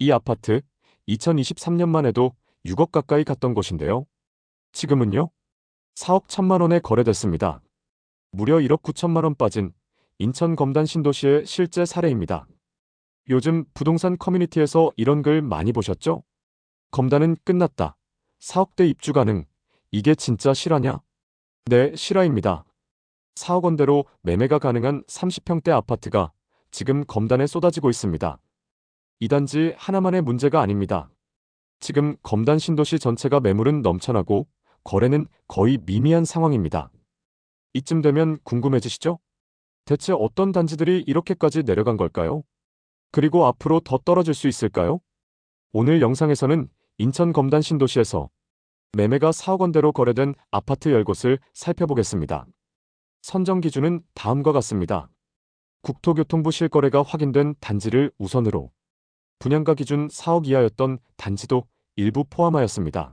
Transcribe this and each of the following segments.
이 아파트 2023년만 해도 6억 가까이 갔던 곳인데요. 지금은요? 4억 1천만 원에 거래됐습니다. 무려 1억 9천만 원 빠진 인천 검단 신도시의 실제 사례입니다. 요즘 부동산 커뮤니티에서 이런 글 많이 보셨죠? 검단은 끝났다. 4억대 입주 가능. 이게 진짜 실화냐? 네, 실화입니다. 4억 원대로 매매가 가능한 30평대 아파트가 지금 검단에 쏟아지고 있습니다. 이 단지 하나만의 문제가 아닙니다. 지금 검단 신도시 전체가 매물은 넘쳐나고 거래는 거의 미미한 상황입니다. 이쯤 되면 궁금해지시죠? 대체 어떤 단지들이 이렇게까지 내려간 걸까요? 그리고 앞으로 더 떨어질 수 있을까요? 오늘 영상에서는 인천 검단 신도시에서 매매가 4억 원대로 거래된 아파트 10곳을 살펴보겠습니다. 선정 기준은 다음과 같습니다. 국토교통부 실거래가 확인된 단지를 우선으로, 분양가 기준 4억 이하였던 단지도 일부 포함하였습니다.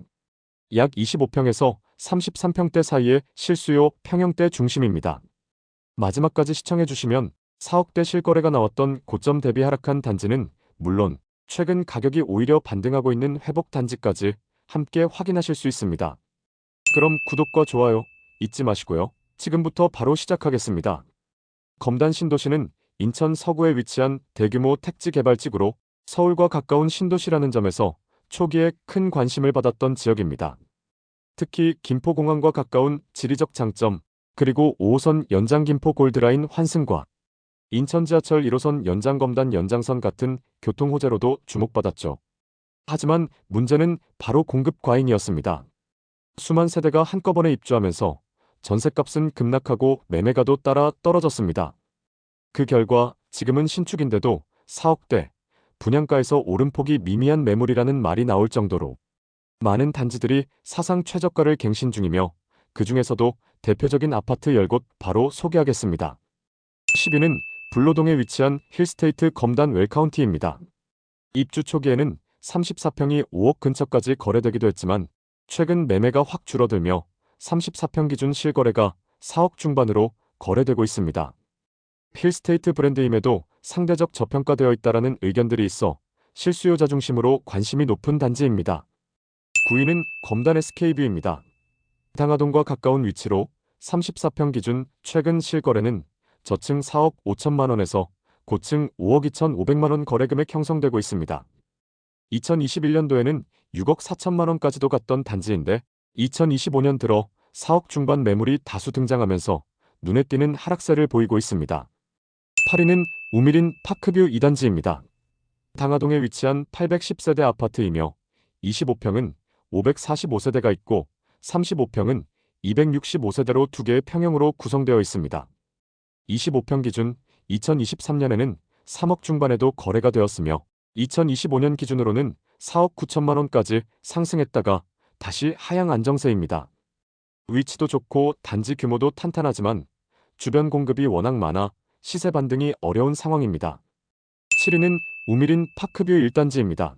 약 25평에서 33평대 사이의 실수요 평형대 중심입니다. 마지막까지 시청해주시면 4억대 실거래가 나왔던 고점 대비 하락한 단지는 물론 최근 가격이 오히려 반등하고 있는 회복 단지까지 함께 확인하실 수 있습니다. 그럼 구독과 좋아요 잊지 마시고요. 지금부터 바로 시작하겠습니다. 검단 신도시는 인천 서구에 위치한 대규모 택지 개발지구로 서울과 가까운 신도시라는 점에서 초기에 큰 관심을 받았던 지역입니다. 특히 김포공항과 가까운 지리적 장점, 그리고 5호선 연장 김포 골드라인 환승과 인천 지하철 1호선 연장 검단 연장선 같은 교통 호재로도 주목받았죠. 하지만 문제는 바로 공급 과잉이었습니다. 수만 세대가 한꺼번에 입주하면서 전셋값은 급락하고 매매가도 따라 떨어졌습니다. 그 결과 지금은 신축인데도 4억대, 분양가에서 오름폭이 미미한 매물이라는 말이 나올 정도로 많은 단지들이 사상 최저가를 갱신 중이며 그 중에서도 대표적인 아파트 10곳 바로 소개하겠습니다. 10위는 불로동에 위치한 힐스테이트 검단 웰카운티입니다. 입주 초기에는 34평이 5억 근처까지 거래되기도 했지만 최근 매매가 확 줄어들며 34평 기준 실거래가 4억 중반으로 거래되고 있습니다. 힐스테이트 브랜드임에도 상대적 저평가되어 있다라는 의견들이 있어 실수요자 중심으로 관심이 높은 단지입니다. 9위는 검단 SK뷰입니다. 당하동과 가까운 위치로 34평 기준 최근 실거래는 저층 4억 5천만 원에서 고층 5억 2천5백만 원 거래금액 형성되고 있습니다. 2021년도에는 6억 4천만 원까지도 갔던 단지인데 2025년 들어 4억 중반 매물이 다수 등장하면서 눈에 띄는 하락세를 보이고 있습니다. 8위는 우미린 파크뷰 2단지입니다. 당하동에 위치한 810세대 아파트이며 25평은 545세대가 있고 35평은 265세대로 두 개의 평형으로 구성되어 있습니다. 25평 기준 2023년에는 3억 중반에도 거래가 되었으며 2025년 기준으로는 4억 9천만 원까지 상승했다가 다시 하향 안정세입니다. 위치도 좋고 단지 규모도 탄탄하지만 주변 공급이 워낙 많아 시세 반등이 어려운 상황입니다. 7위는 우미린 파크뷰 1단지입니다.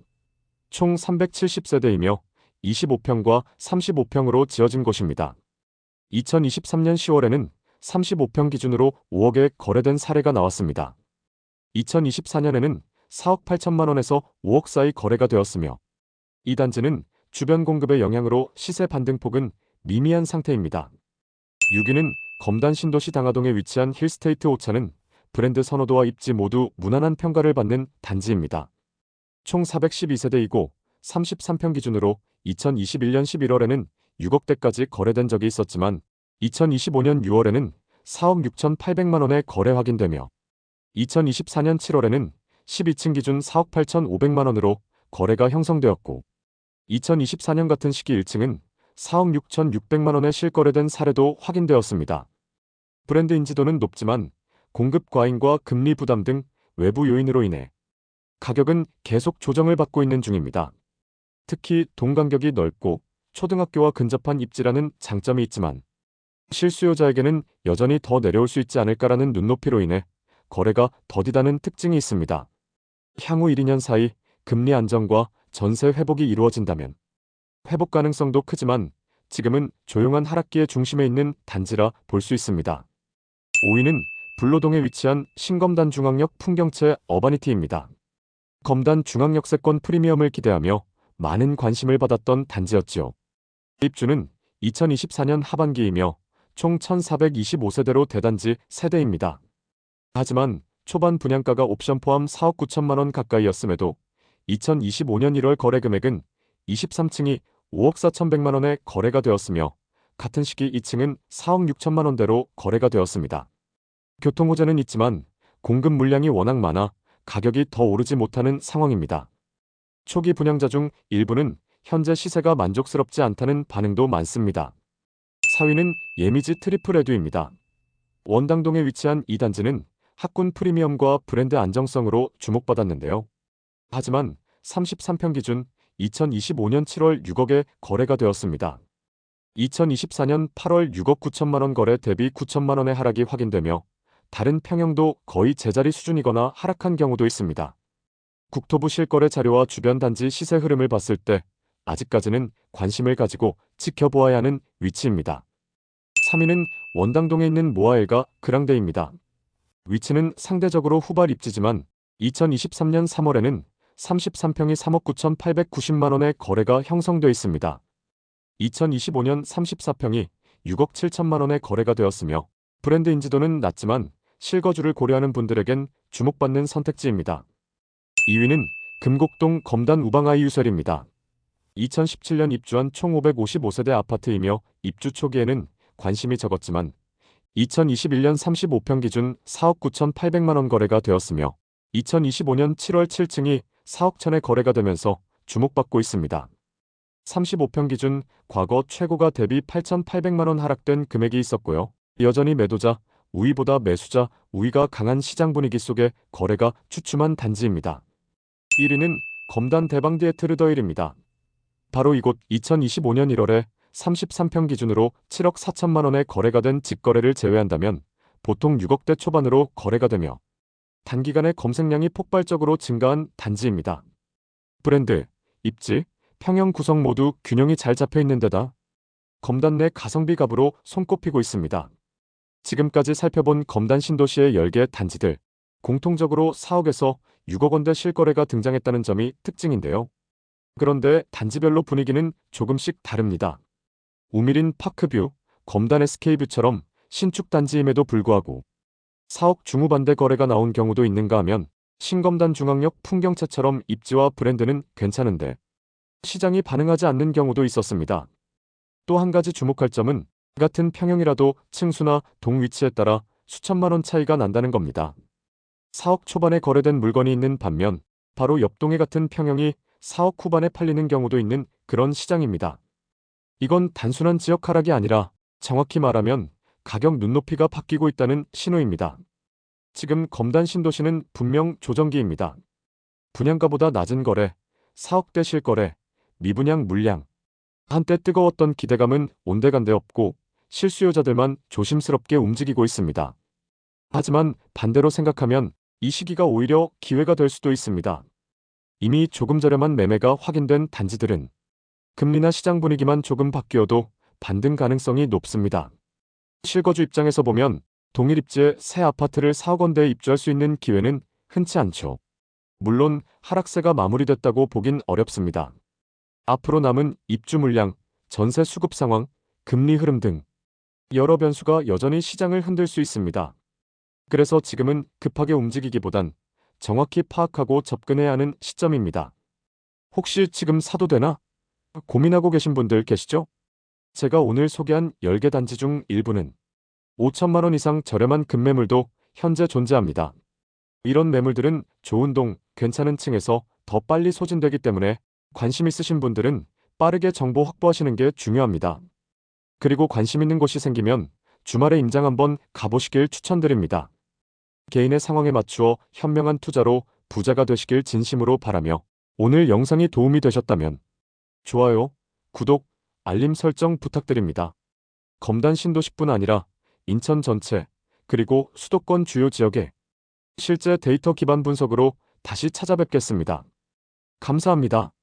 총 370세대이며 25평과 35평으로 지어진 곳입니다. 2023년 10월에는 35평 기준으로 5억에 거래된 사례가 나왔습니다. 2024년에는 4억 8천만 원에서 5억 사이 거래가 되었으며 이 단지는 주변 공급의 영향으로 시세 반등폭은 미미한 상태입니다. 6위는 검단 신도시 당하동에 위치한 힐스테이트 오차는 브랜드 선호도와 입지 모두 무난한 평가를 받는 단지입니다. 총 412세대이고 33평 기준으로 2021년 11월에는 6억대까지 거래된 적이 있었지만 2025년 6월에는 4억 6천8백만 원에 거래 확인되며 2024년 7월에는 12층 기준 4억 8천5백만 원으로 거래가 형성되었고 2024년 같은 시기 1층은 4억 6천6백만 원에 실거래된 사례도 확인되었습니다. 브랜드 인지도는 높지만 공급 과잉과 금리 부담 등 외부 요인으로 인해 가격은 계속 조정을 받고 있는 중입니다. 특히 동간격이 넓고 초등학교와 근접한 입지라는 장점이 있지만 실수요자에게는 여전히 더 내려올 수 있지 않을까라는 눈높이로 인해 거래가 더디다는 특징이 있습니다. 향후 1, 2년 사이 금리 안정과 전세 회복이 이루어진다면 회복 가능성도 크지만 지금은 조용한 하락기의 중심에 있는 단지라 볼 수 있습니다. 5위는 불로동에 위치한 신검단 중앙역 풍경채 어바니티입니다. 검단 중앙역세권 프리미엄을 기대하며 많은 관심을 받았던 단지였지요. 입주는 2024년 하반기이며 총 1425세대로 대단지 세대입니다. 하지만 초반 분양가가 옵션 포함 4억 9천만 원 가까이였음에도 2025년 1월 거래 금액은 23층이 5억 4,100만 원에 거래가 되었으며 같은 시기 2층은 4억 6천만 원대로 거래가 되었습니다. 교통호재는 있지만 공급 물량이 워낙 많아 가격이 더 오르지 못하는 상황입니다. 초기 분양자 중 일부는 현재 시세가 만족스럽지 않다는 반응도 많습니다. 4위는 예미지 트리플 에듀입니다. 원당동에 위치한 이 단지는 학군 프리미엄과 브랜드 안정성으로 주목받았는데요. 하지만 33평 기준 2025년 7월 6억에 거래가 되었습니다. 2024년 8월 6억 9천만 원 거래 대비 9천만 원의 하락이 확인되며 다른 평형도 거의 제자리 수준이거나 하락한 경우도 있습니다. 국토부 실거래 자료와 주변 단지 시세 흐름을 봤을 때 아직까지는 관심을 가지고 지켜보아야 하는 위치입니다. 3위는 원당동에 있는 모아엘가 그랑데입니다. 위치는 상대적으로 후발 입지지만 2023년 3월에는 33평이 3억 9,890만 원의 거래가 형성돼 있습니다. 2025년 34평이 6억 7천만 원에 거래가 되었으며 브랜드 인지도는 낮지만 실거주를 고려하는 분들에겐 주목받는 선택지입니다. 2위는 금곡동 검단 우방아이 유설입니다. 2017년 입주한 총 555세대 아파트이며 입주 초기에는 관심이 적었지만 2021년 35평 기준 4억 9,800만 원 거래가 되었으며 2025년 7월 7층이 4억 천에 거래가 되면서 주목받고 있습니다. 35평 기준 과거 최고가 대비 8,800만 원 하락된 금액이 있었고요. 여전히 매도자 우위보다 매수자 우위가 강한 시장 분위기 속에 거래가 주춤한 단지입니다. 1위는 검단 대방디에 트르더일입니다. 바로 이곳 2025년 1월에 33평 기준으로 7억 4천만 원에 거래가 된 직거래를 제외한다면 보통 6억대 초반으로 거래가 되며 단기간에 검색량이 폭발적으로 증가한 단지입니다. 브랜드, 입지, 평형 구성 모두 균형이 잘 잡혀 있는 데다 검단 내 가성비 갑으로 손꼽히고 있습니다. 지금까지 살펴본 검단 신도시의 10개 단지들, 공통적으로 4억에서 6억 원대 실거래가 등장했다는 점이 특징인데요. 그런데 단지별로 분위기는 조금씩 다릅니다. 우미린 파크뷰, 검단 SK뷰처럼 신축 단지임에도 불구하고 4억 중후반대 거래가 나온 경우도 있는가 하면 신검단 중앙역 풍경채처럼 입지와 브랜드는 괜찮은데 시장이 반응하지 않는 경우도 있었습니다. 또 한 가지 주목할 점은 같은 평형이라도 층수나 동 위치에 따라 수천만 원 차이가 난다는 겁니다. 4억 초반에 거래된 물건이 있는 반면 바로 옆동에 같은 평형이 4억 후반에 팔리는 경우도 있는 그런 시장입니다. 이건 단순한 지역 하락이 아니라 정확히 말하면 가격 눈높이가 바뀌고 있다는 신호입니다. 지금 검단 신도시는 분명 조정기입니다. 분양가보다 낮은 거래, 4억대 실거래, 미분양 물량. 한때 뜨거웠던 기대감은 온데간데 없고 실수요자들만 조심스럽게 움직이고 있습니다. 하지만 반대로 생각하면 이 시기가 오히려 기회가 될 수도 있습니다. 이미 조금 저렴한 매매가 확인된 단지들은 금리나 시장 분위기만 조금 바뀌어도 반등 가능성이 높습니다. 실거주 입장에서 보면 동일 입지에 새 아파트를 4억 원대에 입주할 수 있는 기회는 흔치 않죠. 물론 하락세가 마무리됐다고 보긴 어렵습니다. 앞으로 남은 입주 물량, 전세 수급 상황, 금리 흐름 등 여러 변수가 여전히 시장을 흔들 수 있습니다. 그래서 지금은 급하게 움직이기보단 정확히 파악하고 접근해야 하는 시점입니다. 혹시 지금 사도 되나? 고민하고 계신 분들 계시죠? 제가 오늘 소개한 10개 단지 중 일부는 5천만 원 이상 저렴한 급매물도 현재 존재합니다. 이런 매물들은 좋은 동, 괜찮은 층에서 더 빨리 소진되기 때문에 관심 있으신 분들은 빠르게 정보 확보하시는 게 중요합니다. 그리고 관심 있는 곳이 생기면 주말에 임장 한번 가보시길 추천드립니다. 개인의 상황에 맞추어 현명한 투자로 부자가 되시길 진심으로 바라며 오늘 영상이 도움이 되셨다면 좋아요, 구독, 알림 설정 부탁드립니다. 검단 신도시뿐 아니라 인천 전체 그리고 수도권 주요 지역에 실제 데이터 기반 분석으로 다시 찾아뵙겠습니다. 감사합니다.